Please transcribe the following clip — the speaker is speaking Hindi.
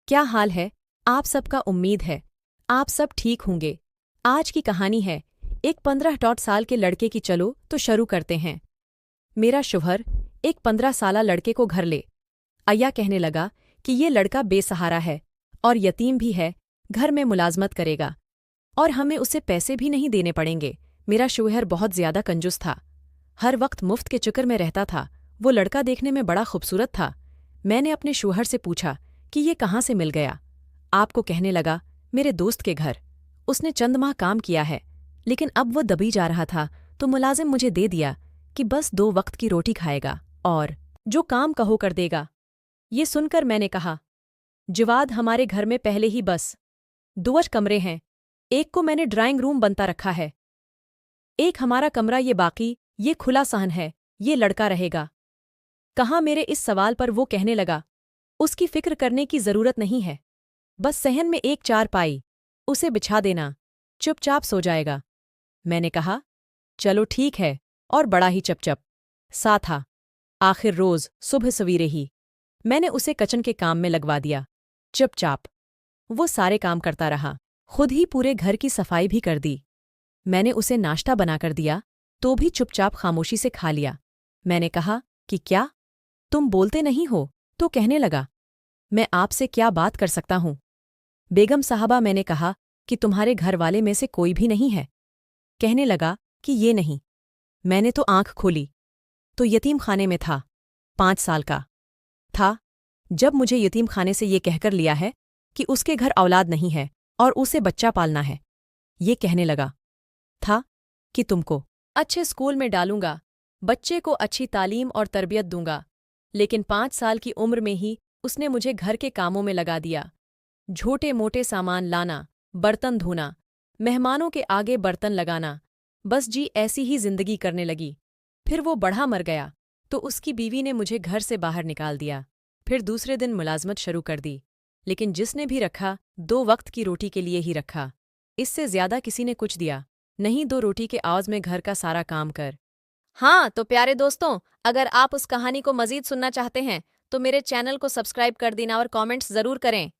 क्या हाल है? आप सबका उम्मीद है आप सब ठीक होंगे। आज की कहानी है एक 15 साल के लड़के की। चलो तो शुरू करते हैं। मेरा शौहर एक 15 साला लड़के को घर ले आया। कहने लगा कि ये लड़का बेसहारा है और यतीम भी है, घर में मुलाजमत करेगा और हमें उसे पैसे भी नहीं देने पड़ेंगे। मेरा शौहर बहुत ज्यादा कंजूस था, हर वक्त मुफ्त के चक्कर में रहता था। वो लड़का देखने में बड़ा खूबसूरत था। मैंने अपने शौहर से पूछा कि ये कहाँ से मिल गया। आपको कहने लगा मेरे दोस्त के घर। उसने चंद माह काम किया है, लेकिन अब वो दबी जा रहा था तो मुलाजिम मुझे दे दिया कि बस 2 वक्त की रोटी खाएगा और जो काम कहो कर देगा। ये सुनकर मैंने कहा, जवाद, हमारे घर में पहले ही बस 2 कमरे हैं। एक को मैंने ड्राइंग रूम बनता रखा है, एक हमारा कमरा, ये खुला सहन है, ये लड़का रहेगा कहाँ। मेरे इस सवाल पर वो कहने लगा, उसकी फिक्र करने की जरूरत नहीं है, बस सहन में एक चारपाई उसे बिछा देना, चुपचाप सो जाएगा। मैंने कहा, चलो ठीक है, और बड़ा ही चपचप सा था। आखिर रोज सुबह सवेरे ही मैंने उसे किचन के काम में लगवा दिया। चुपचाप वो सारे काम करता रहा, खुद ही पूरे घर की सफाई भी कर दी। मैंने उसे नाश्ता बनाकर दिया तो भी चुपचाप खामोशी से खा लिया। मैंने कहा कि क्या तुम बोलते नहीं हो? तो कहने लगा, मैं आपसे क्या बात कर सकता हूँ बेगम साहबा। मैंने कहा कि तुम्हारे घर वाले में से कोई भी नहीं है। कहने लगा कि ये नहीं। मैंने तो आंख खोली तो यतीम खाने में था, 5 साल का था। जब मुझे यतीम खाने से ये कहकर लिया है कि उसके घर औलाद नहीं है और उसे बच्चा पालना है। ये कहने लगा था कि तुमको अच्छे स्कूल में डालूंगा, बच्चे को अच्छी तालीम और तरबियत दूंगा। लेकिन 5 साल की उम्र में ही उसने मुझे घर के कामों में लगा दिया। छोटे मोटे सामान लाना, बर्तन धोना, मेहमानों के आगे बर्तन लगाना, बस जी ऐसी ही जिंदगी करने लगी। फिर वो बढ़ा मर गया तो उसकी बीवी ने मुझे घर से बाहर निकाल दिया। फिर दूसरे दिन मुलाजमत शुरू कर दी, लेकिन जिसने भी रखा 2 वक्त की रोटी के लिए ही रखा। इससे ज्यादा किसी ने कुछ दिया नहीं। 2 रोटी के आवाज में घर का सारा काम कर। हाँ तो प्यारे दोस्तों, अगर आप उस कहानी को मजीद सुनना चाहते हैं तो मेरे चैनल को सब्सक्राइब कर देना और कमेंट्स जरूर करें।